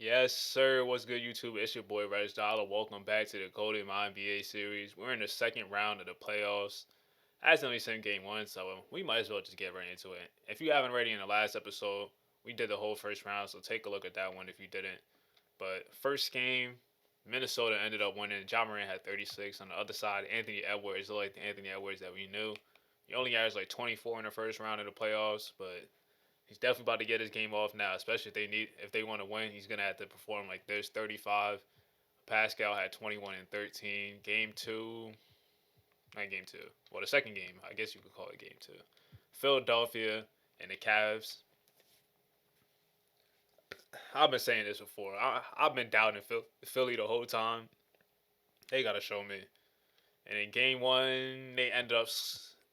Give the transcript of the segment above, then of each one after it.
Yes, sir. What's good, YouTube? It's your boy RegDolla. Welcome back to the Golden My NBA series. We're in the second round of the playoffs. As only seen game one, so we might as well just get right into it. If you haven't already in the last episode, we did the whole first round, so take a look at that one if you didn't. But first game, Minnesota ended up winning. Ja Morant had 36. On the other side, Anthony Edwards, like the Anthony Edwards that we knew. He only averaged like 24 in the first round of the playoffs, but he's definitely about to get his game off now, especially if they want to win. He's gonna have to perform like this. 35. Pascal had 21 and 13. Game two, not game two. Well, the second game, I guess you could call it game two. Philadelphia and the Cavs. I've been saying this before. I've been doubting Philly the whole time. They gotta show me. And in game one, they ended up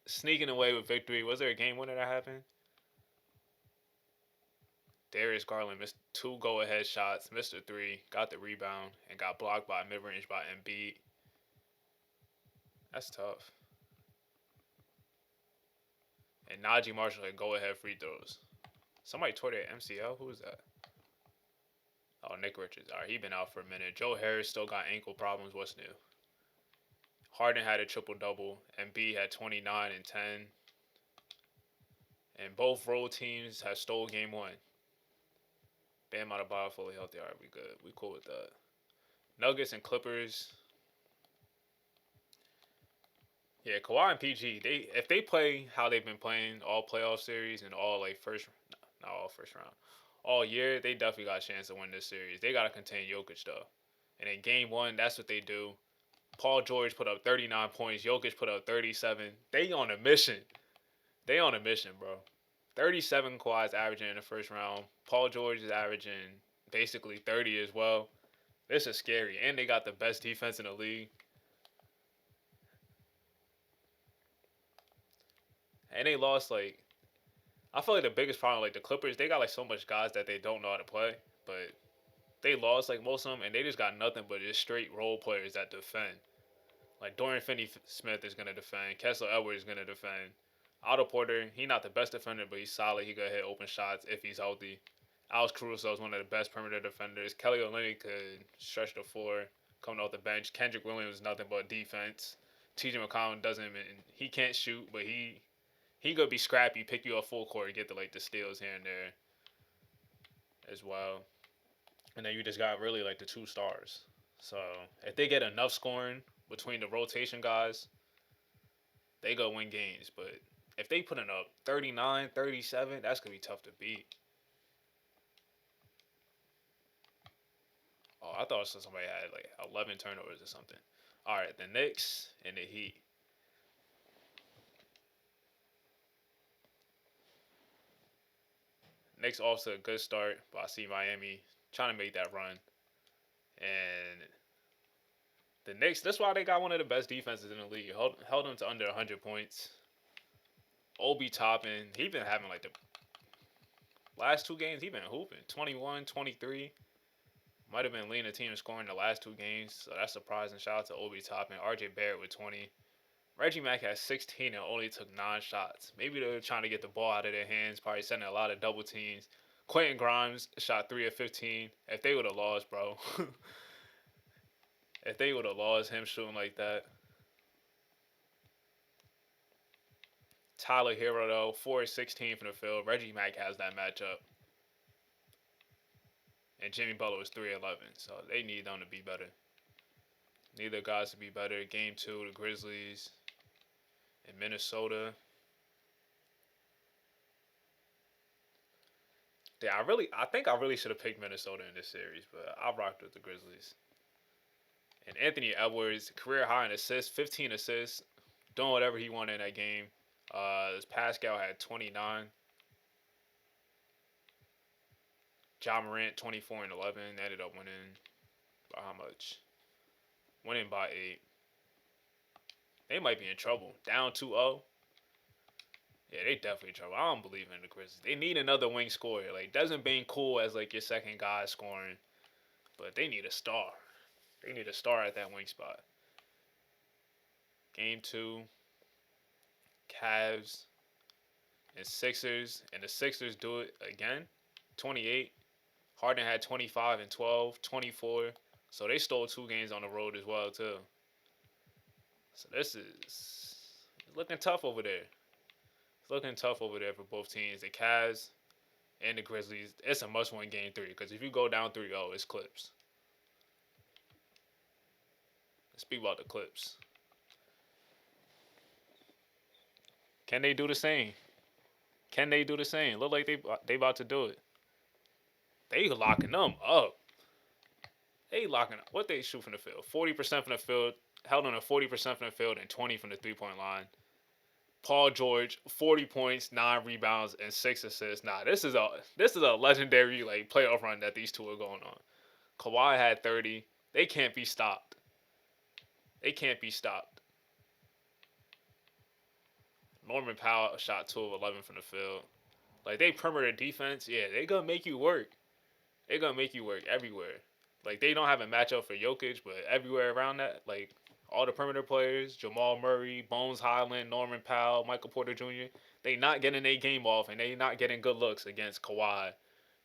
sneaking away with victory. Was there a game winner that happened? Darius Garland missed two go-ahead shots, missed a three, got the rebound, and got blocked by mid-range by Embiid. That's tough. And Najee Marshall had go-ahead free throws. Somebody tore their MCL. Who was that? Oh, Nick Richards. All right, he been out for a minute. Joe Harris still got ankle problems. What's new? Harden had a triple double. Embiid had 29 and 10. And both road teams have stole game one. Bam out of ball, fully healthy. All right, we good. We cool with that. Nuggets and Clippers. Yeah, Kawhi and PG. If they play how they've been playing all playoff series and all like not all first round, all year, they definitely got a chance to win this series. They gotta contain Jokic though. And in game one, that's what they do. Paul George put up 39 points. Jokic put up 37. They on a mission. They on a mission, bro. 37 Kawhi's averaging in the first round. Paul George is averaging basically 30 as well. This is scary. And they got the best defense in the league. And they lost like I feel like the biggest problem, like the Clippers, they got like so much guys that they don't know how to play, but they lost like most of them, and they just got nothing but just straight role players that defend. Like Dorian Finney-Smith is gonna defend, Kessler Edwards is gonna defend. Otto Porter, he not the best defender, but he's solid. He could hit open shots if he's healthy. Alex Caruso is one of the best perimeter defenders. Kelly Olynyk could stretch the floor coming off the bench. Kendrick Williams is nothing but defense. T.J. McConnell doesn't, and he can't shoot, but he could be scrappy, pick you up full court, and get the steals here and there as well. And then you just got really like the two stars. So if they get enough scoring between the rotation guys, they go win games. But if they put in up 39, 37, that's gonna be tough to beat. Oh, I thought somebody had like 11 turnovers or something. All right, the Knicks and the Heat. Knicks off to a good start, but I see Miami trying to make that run. And the Knicks, that's why they got one of the best defenses in the league. Held them to under 100 points. Obi Toppin, he been having like the last two games, he been hooping. 21, 23. Might have been leading the team in scoring the last two games, so that's surprising. Shout out to Obi Toppin. RJ Barrett with 20. Reggie Mack had 16 and only took 9 shots. Maybe they're trying to get the ball out of their hands, probably sending a lot of double teams. Quentin Grimes shot 3 of 15. If they would have lost, bro. If they would have lost him shooting like that. Tyler Hero, though, 4 of 16 from the field. Reggie Mack has that matchup. And Jimmy Butler was 3 of 11. So they need them to be better. Neither guys to be better. Game 2, the Grizzlies in Minnesota. Yeah, I think I really should have picked Minnesota in this series, but I rocked with the Grizzlies. And Anthony Edwards, career high in assists, 15 assists, doing whatever he wanted in that game. Pascal had 29. Ja Morant 24 and 11. Ended up winning by how much? Winning by 8. They might be in trouble. Down 2-0. Yeah, they definitely in trouble. I don't believe in the Grizzlies. They need another wing scorer. Like Desmond Bain cool as like your second guy scoring, but they need a star. They need a star at that wing spot. Game 2, Cavs and Sixers, and the Sixers do it again. 28. Harden had 25 and 12, 24. So they stole 2 games on the road as well too. So this is looking tough over there. It's looking tough over there for both teams. The Cavs and the Grizzlies. It's a must-win game 3 because if you go down 3-0, it's Clips. Let's speak about the Clips. Can they do the same? Can they do the same? Look like they about to do it. They locking them up. They locking up. What they shoot from the field? 40% from the field. Held on a 40% from the field and 20 from the 3-point line. Paul George, 40 points, 9 rebounds, and 6 assists. Nah, this is a legendary like playoff run that these two are going on. Kawhi had 30. They can't be stopped. They can't be stopped. Norman Powell shot 2 of 11 from the field. Like, they perimeter defense, yeah, they gonna make you work. They gonna make you work everywhere. Like, they don't have a matchup for Jokic, but everywhere around that, like, all the perimeter players, Jamal Murray, Bones Highland, Norman Powell, Michael Porter Jr., they not getting their game off, and they not getting good looks against Kawhi,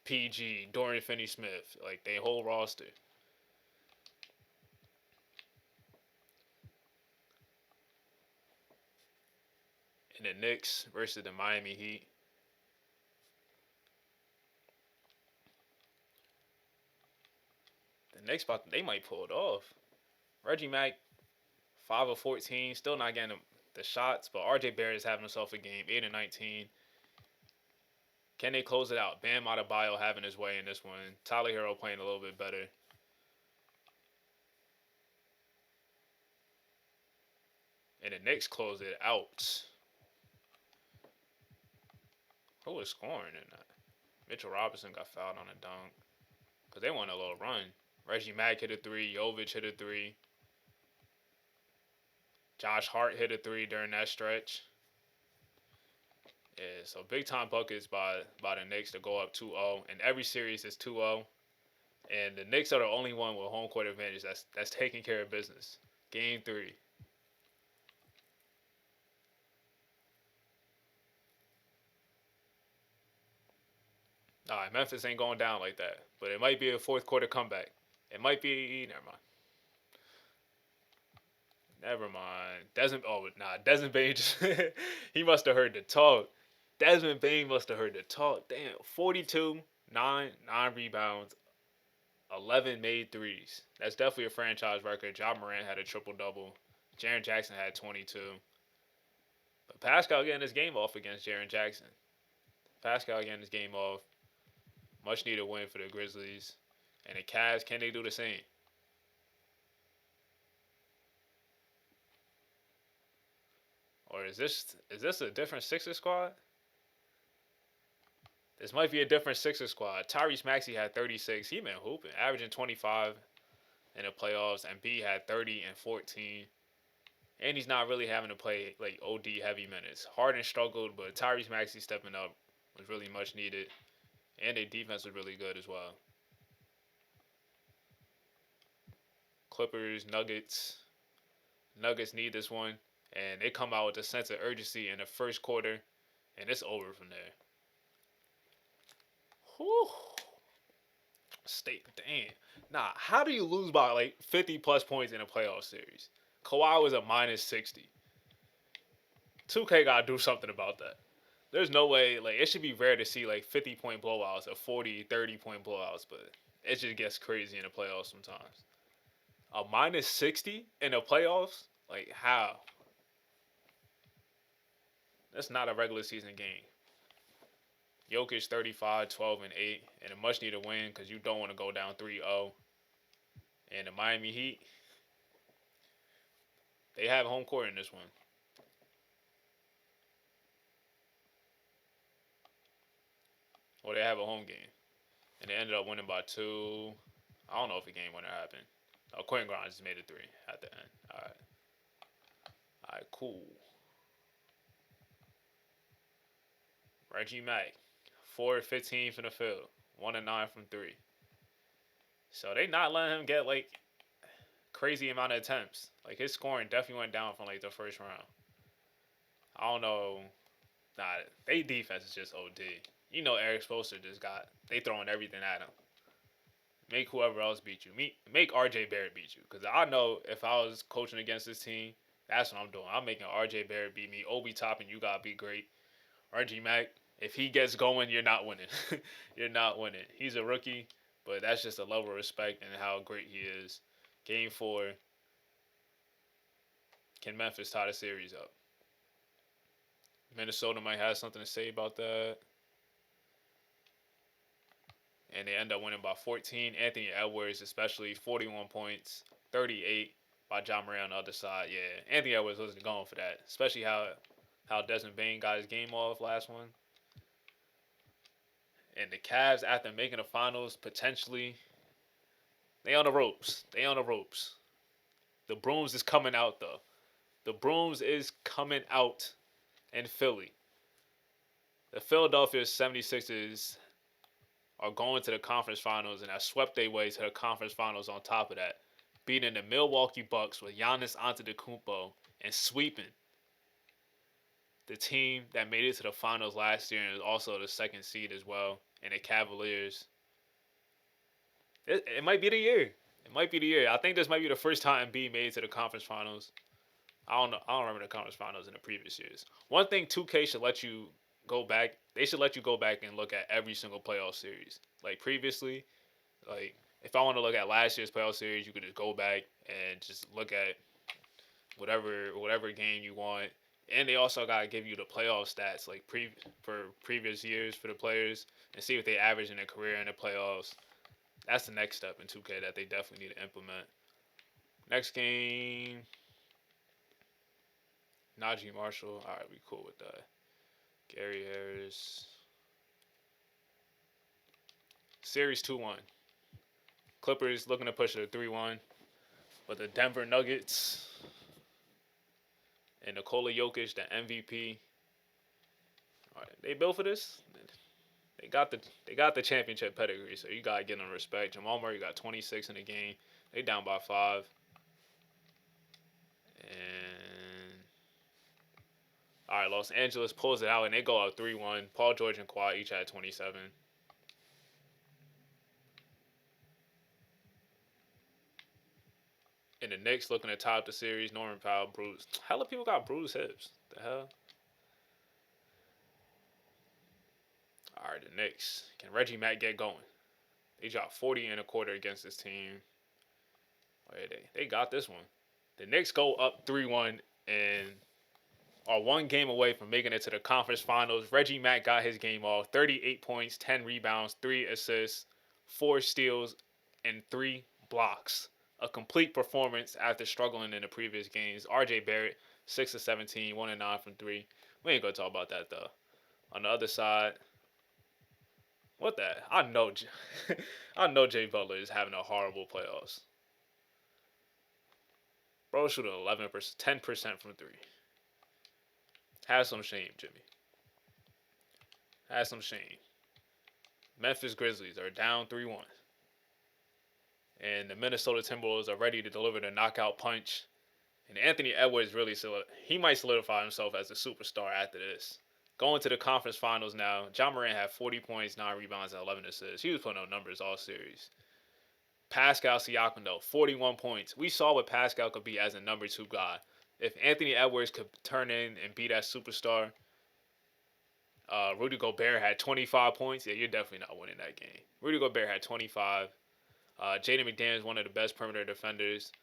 PG, Dorian Finney-Smith, like, their whole roster. And the Knicks versus the Miami Heat. The Knicks, they might pull it off. Reggie Mack, 5 of 14, still not getting the shots, but RJ Barrett is having himself a game, 8 of 19. Can they close it out? Bam Adebayo having his way in this one. Tyler Hero playing a little bit better. And the Knicks close it out. Who was scoring in that? Mitchell Robinson got fouled on a dunk. Because they won a little run. Reggie Mack hit a 3. Jovic hit a 3. Josh Hart hit a 3 during that stretch. Yeah, so big time buckets by the Knicks to go up 2-0. And every series is 2-0. And the Knicks are the only one with home court advantage that's taking care of business. Game 3. All right, Memphis ain't going down like that. But it might be a fourth quarter comeback. It might be. Never mind. Desmond Bane just. He must have heard the talk. Desmond Bane must have heard the talk. Damn. 42, 9 rebounds, 11 made threes. That's definitely a franchise record. Ja Morant had a triple-double. Jaren Jackson had 22. But Pascal getting his game off against Jaren Jackson. Pascal getting his game off. Much needed win for the Grizzlies. And the Cavs, can they do the same? Or is this a different Sixers squad? This might be a different Sixers squad. Tyrese Maxey had 36. He been hooping, averaging 25 in the playoffs. And B had 30 and 14. And he's not really having to play like OD heavy minutes. Harden struggled, but Tyrese Maxey stepping up was really much needed. And their defense was really good as well. Clippers, Nuggets. Nuggets need this one. And they come out with a sense of urgency in the first quarter. And it's over from there. Whew. Damn. Nah, how do you lose by like 50 plus points in a playoff series? Kawhi was a minus 60. 2K gotta do something about that. There's no way, like, it should be rare to see like 50-point blowouts or 40, 30-point blowouts, but it just gets crazy in the playoffs sometimes. A minus 60 in the playoffs? Like, how? That's not a regular season game. Jokic 35, 12, and 8, and a much needed win because you don't want to go down 3-0. And the Miami Heat, they have home court in this one. Or they have a home game. And they ended up winning by 2. I don't know if a game winner happened. Oh, Quentin Grimes just made a 3 at the end. All right, cool. Reggie Mack, 4 of 15 from the field, 1 of 9 from 3. So they not letting him get like crazy amount of attempts. Like his scoring definitely went down from like the first round. I don't know. Nah, they defense is just OD. You know Eric Spoelstra they throwing everything at him. Make whoever else beat you. Make RJ Barrett beat you. Because I know if I was coaching against this team, that's what I'm doing. I'm making RJ Barrett beat me. Obi Toppin, you gotta be great. RG Mack, if he gets going, you're not winning. You're not winning. He's a rookie, but that's just a level of respect and how great he is. Game 4, can Memphis tie the series up? Minnesota might have something to say about that. And they end up winning by 14. Anthony Edwards, especially 41 points, 38 by John Moran on the other side. Yeah, Anthony Edwards wasn't going for that, especially how Desmond Bain got his game off last one. And the Cavs, after making the finals, potentially, they on the ropes. They on the ropes. The brooms is coming out though. The brooms is coming out in Philly. The Philadelphia 76ers are going to the conference finals and have swept their way to the conference finals on top of that, beating the Milwaukee Bucks with Giannis Antetokounmpo and sweeping the team that made it to the finals last year and is also the second seed as well, and the Cavaliers. It might be the year. It might be the year. I think this might be the first time B made it to the conference finals. I don't know. I don't remember the conference finals in the previous years. One thing 2K should let you go back. They should let you go back and look at every single playoff series. Like previously, like if I want to look at last year's playoff series, you could just go back and just look at whatever game you want. And they also gotta give you the playoff stats like for previous years for the players and see what they average in their career in the playoffs. That's the next step in 2K that they definitely need to implement. Next game, Najee Marshall. All right, we cool with that. Gary Harris. Series 2-1. Clippers looking to push it to 3-1. But the Denver Nuggets and Nikola Jokic, the MVP. All right, they built for this. They got the championship pedigree, so you gotta give them respect. Jamal Murray got 26 in the game. They down by 5. And all right, Los Angeles pulls it out and they go out 3-1. Paul George and Kawhi each had 27. And the Knicks looking to top the series. Norman Powell bruised. Hella people got bruised hips. The hell? All right, the Knicks. Can Reggie Mack get going? They dropped 40 in a quarter against this team. They got this one. The Knicks go up 3-1 and are one game away from making it to the conference finals. Reggie Mack got his game off. 38 points, 10 rebounds, 3 assists, 4 steals, and 3 blocks. A complete performance after struggling in the previous games. RJ Barrett, 6 of 17, 1 of 9 from 3. We ain't gonna talk about that though. On the other side, what the? I know, I know Jay Butler is having a horrible playoffs. Bro shooting 11%, 10% from 3. Have some shame, Jimmy. Have some shame. Memphis Grizzlies are down 3-1. And the Minnesota Timberwolves are ready to deliver the knockout punch. And Anthony Edwards he might solidify himself as a superstar after this. Going to the conference finals now. John Moran had 40 points, 9 rebounds, and 11 assists. He was putting up numbers all series. Pascal Siakam, though, 41 points. We saw what Pascal could be as a number 2 guy. If Anthony Edwards could turn in and be that superstar, Rudy Gobert had 25 points. Yeah, you're definitely not winning that game. Rudy Gobert had 25. Jaden McDaniels is one of the best perimeter defenders.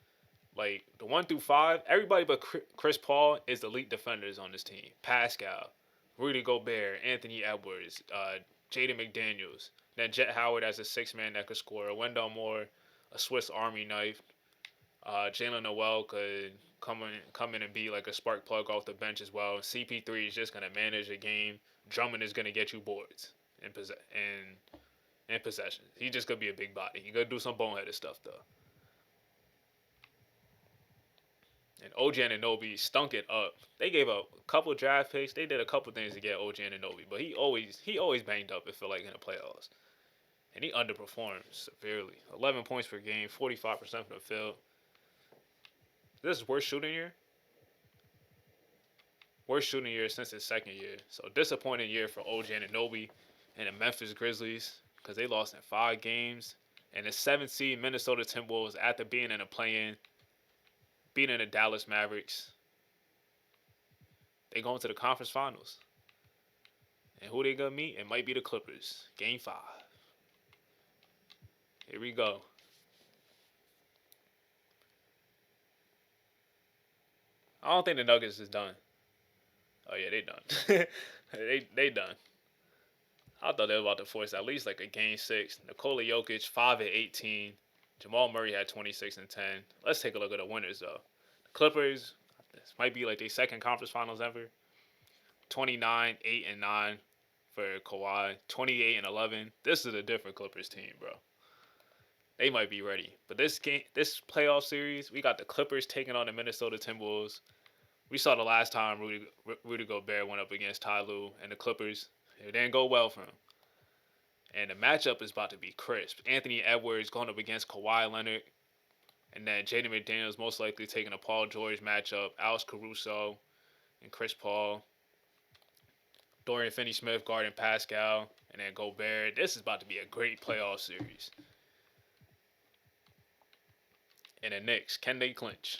Like, the 1 through 5, everybody but Chris Paul is elite defenders on this team. Pascal, Rudy Gobert, Anthony Edwards, Jaden McDaniels. Then Jet Howard as a 6-man that could score. Wendell Moore, a Swiss Army knife. Jalen Noel could come in and be like a spark plug off the bench as well. CP3 is just going to manage the game. Drummond is going to get you boards and possessions. He's just going to be a big body. He's going to do some boneheaded stuff, though. And OG Anunoby stunk it up. They gave up a couple draft picks. They did a couple things to get OG Anunoby, but he always banged up, it felt like, in the playoffs. And he underperformed severely. 11 points per game, 45% from the field. This is worst shooting year? Worst shooting year since his second year. So disappointing year for OG Anunoby and the Memphis Grizzlies because they lost in 5 games. And the 7th seed Minnesota Timberwolves, after being in a play-in, beating the Dallas Mavericks, they go into the conference finals. And who they gonna meet? It might be the Clippers. Game 5. Here we go. I don't think the Nuggets is done. Oh yeah, they done. they done. I thought they were about to force at least like a game 6. Nikola Jokic 5 and 18. Jamal Murray had 26 and 10. Let's take a look at the winners though. The Clippers, this might be like their second conference finals ever. 29, 8 and 9 for Kawhi. 28 and 11. This is a different Clippers team, bro. They might be ready. But this playoff series, we got the Clippers taking on the Minnesota Timberwolves. We saw the last time Rudy Gobert went up against Ty Lue and the Clippers. It didn't go well for him. And the matchup is about to be crisp. Anthony Edwards going up against Kawhi Leonard. And then Jaden McDaniels most likely taking a Paul George matchup. Alex Caruso and Chris Paul. Dorian Finney-Smith guarding Pascal. And then Gobert. This is about to be a great playoff series. And the Knicks, can they clinch?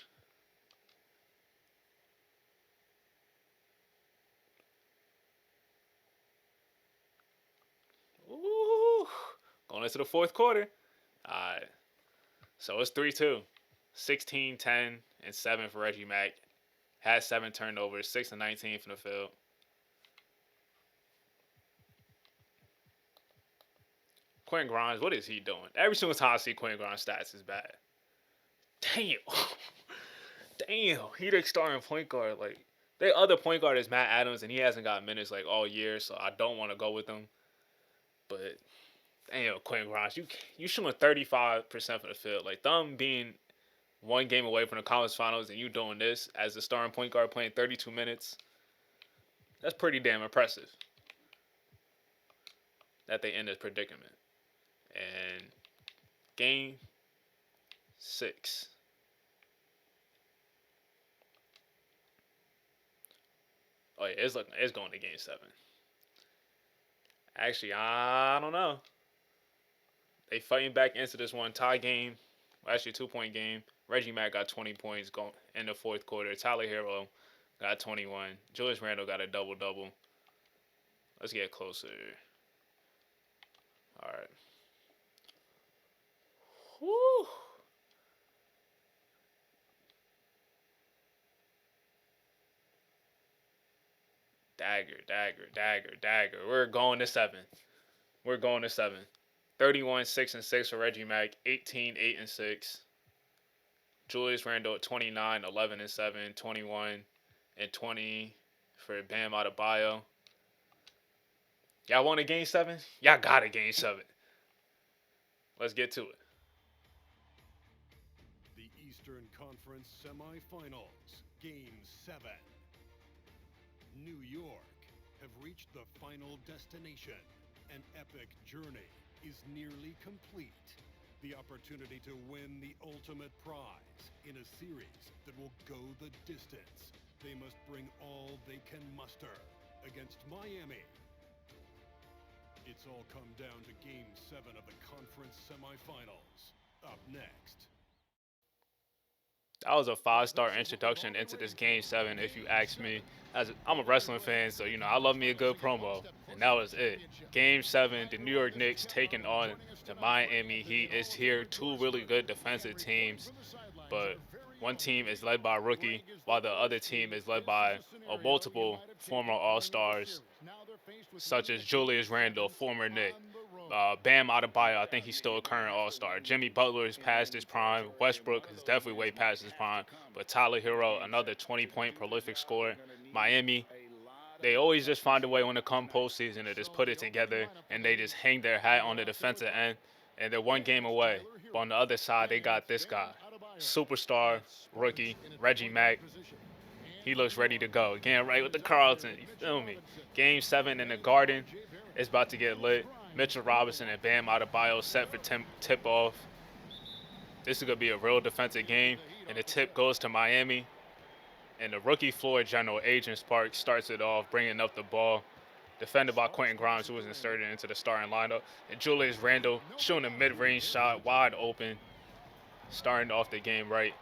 Ooh, going into the fourth quarter. All right. So it's 3-2. 16, 10, and 7 for Reggie Mack. Had 7 turnovers, 6 and 19 from the field. Quentin Grimes, what is he doing? Every single time I see Quentin Grimes' stats is bad. Damn. Damn. He the starting point guard. Like, their other point guard is Matt Adams, and he hasn't got minutes like all year, so I don't want to go with him. But damn, Quentin Grimes, you shooting 35% from the field. Like, them being one game away from the conference finals and you doing this as the starting point guard playing 32 minutes, that's pretty damn impressive that they in this predicament. And game 6. Oh yeah, it's going to game 7. Actually, I don't know. They fighting back into this one tie game. Well, actually, 2-point game. Reggie Mack got 20 points going in the fourth quarter. Tyler Hero got 21. Julius Randle got a double-double. Let's get closer. All right. Woo. Dagger. We're going to 7. 31, 6 and 6 for Reggie Mack. 18, 8 and 6. Julius Randle at 29, 11 and 7. 21 and 20 for Bam Adebayo. Y'all want a game 7? Y'all got a game 7. Let's get to it. The Eastern Conference Semifinals, Game 7. New York have reached the final destination. An epic journey is nearly complete. The opportunity to win the ultimate prize in a series that will go the distance. They must bring all they can muster against Miami. It's all come down to Game 7 of the conference semifinals. Up next. That was a 5-star introduction into this Game 7, if you ask me. I'm a wrestling fan, so, I love me a good promo. And that was it. Game 7, the New York Knicks taking on the Miami Heat. Is here. 2 really good defensive teams. But one team is led by a rookie, while the other team is led by multiple former All-Stars, such as Julius Randle, former Knick. Bam Adebayo, I think he's still a current All-Star. Jimmy Butler is past his prime. Westbrook is definitely way past his prime. But Tyler Hero, another 20-point prolific scorer. Miami, they always just find a way when it comes postseason to just put it together, and they just hang their hat on the defensive end, and they're one game away. But on the other side, they got this guy, superstar rookie Reggie Mack. He looks ready to go. Getting right with the Carlton. You feel me? Game 7 in the Garden. It's about to get lit. Mitchell Robinson and Bam Adebayo set for tip-off. This is going to be a real defensive game. And the tip goes to Miami. And the rookie floor general, Adrian Sparks, starts it off, bringing up the ball. defended by Quentin Grimes, who was inserted into the starting lineup. And Julius Randle shooting a mid-range shot wide open, starting off the game right.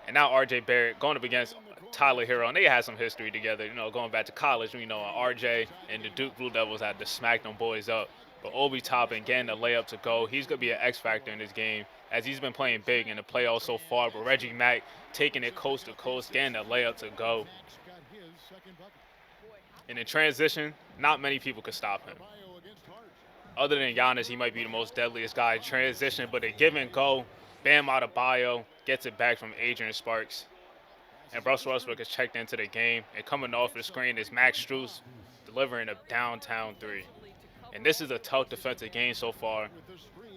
And now R.J. Barrett going up against Tyler Hero, and they had some history together, going back to college. R.J. and the Duke Blue Devils had to smack them boys up. But Obi Toppin getting the layup to go. He's going to be an X factor in this game, as he's been playing big in the playoffs so far. But Reggie Mack taking it coast to coast, getting the layup to go. And in transition, not many people could stop him. Other than Giannis, he might be the most deadliest guy in transition, but a give and go, Bam Adebayo gets it back from Adrian Sparks. And Russell Westbrook is checked into the game, and coming off the screen is Max Strus delivering a downtown three. And this is a tough defensive game so far.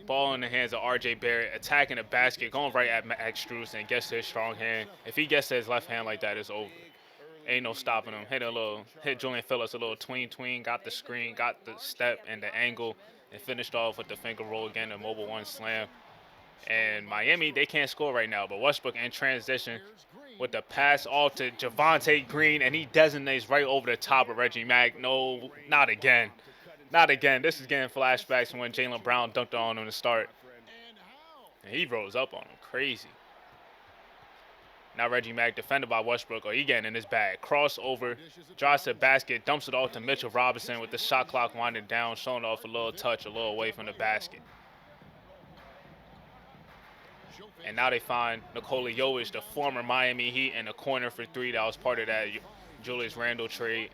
Ball in the hands of R.J. Barrett, attacking the basket, going right at Max Strus, and gets to his strong hand. If he gets to his left hand like that, it's over. Ain't no stopping him. Hit Julian Phillips a little tween, got the screen, got the step and the angle, and finished off with the finger roll again, a mobile one slam. And Miami, they can't score right now, but Westbrook in transition with the pass off to Javonte Green, and he designates right over the top of Reggie Mack. No, not again. Not again. This is getting flashbacks from when Jaylen Brown dunked on him to start. And he rose up on him. Crazy. Now Reggie Mack defended by Westbrook. He getting in his bag. Crossover, drives to the basket, dumps it off to Mitchell Robinson with the shot clock winding down, showing off a little touch, a little away from the basket. And now they find Nikola Jovic, the former Miami Heat, in the corner for three. That was part of that Julius Randle trade.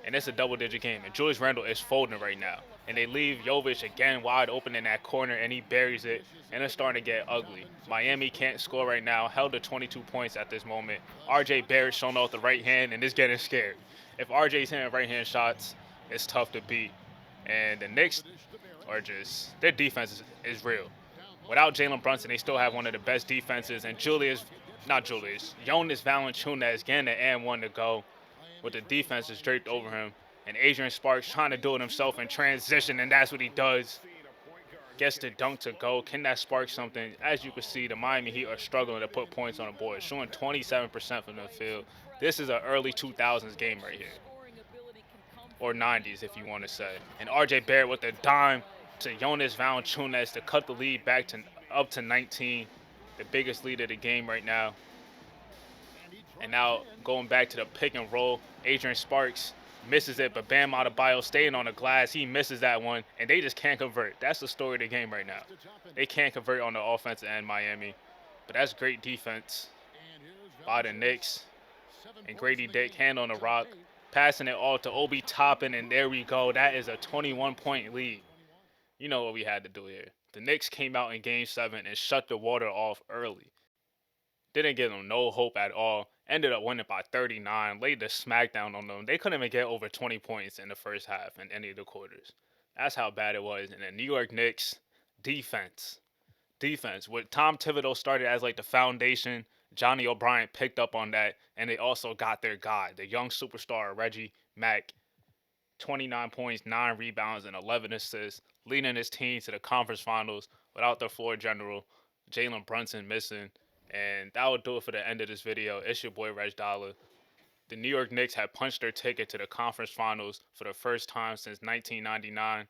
And it's a double-digit game. And Julius Randle is folding right now. And they leave Jovic again wide open in that corner, and he buries it. And it's starting to get ugly. Miami can't score right now, held to 22 points at this moment. R.J. Barrett showing off the right hand and is getting scared. If R.J.'s hitting right-hand shots, it's tough to beat. And the Knicks are just, their defense is real. Without Jalen Brunson, they still have one of the best defenses. And Jonas Valanciunas getting the and one to go with the defense is draped over him. And Adrian Sparks trying to do it himself in transition, and that's what he does. Gets the dunk to go. Can that spark something? As you can see, the Miami Heat are struggling to put points on the board, showing 27% from the field. This is an early 2000s game right here. Or 90s, if you want to say. And R.J. Barrett with the dime to Jonas Valanciunas to cut the lead back to up to 19. The biggest lead of the game right now. And now going back to the pick and roll, Adrian Sparks misses it, but Bam Adebayo staying on the glass. He misses that one, and they just can't convert. That's the story of the game right now. They can't convert on the offensive end, Miami. But that's great defense by the Knicks. And Grady Dick, hand on the rock, passing it all to Obi Toppin, and there we go. That is a 21-point lead. You know what we had to do here. The Knicks came out in Game 7 and shut the water off early. Didn't give them no hope at all. Ended up winning by 39. Laid the smackdown on them. They couldn't even get over 20 points in the first half in any of the quarters. That's how bad it was. And the New York Knicks, defense. With Tom Thibodeau started as like the foundation, Johnny O'Brien picked up on that. And they also got their guy, the young superstar, Reggie Mack. 29 points, 9 rebounds, and 11 assists. Leading his team to the conference finals without their floor general, Jalen Brunson, missing. And that will do it for the end of this video. It's your boy RegDolla. The New York Knicks have punched their ticket to the conference finals for the first time since 1999.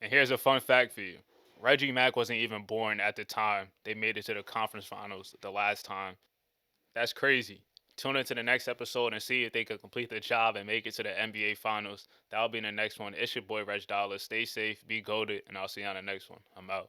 And here's a fun fact for you. Reggie Mack wasn't even born at the time they made it to the conference finals the last time. That's crazy. Tune into the next episode and see if they could complete the job and make it to the NBA finals. That'll be in the next one. It's your boy RegDolla. Stay safe, be goated, and I'll see you on the next one. I'm out.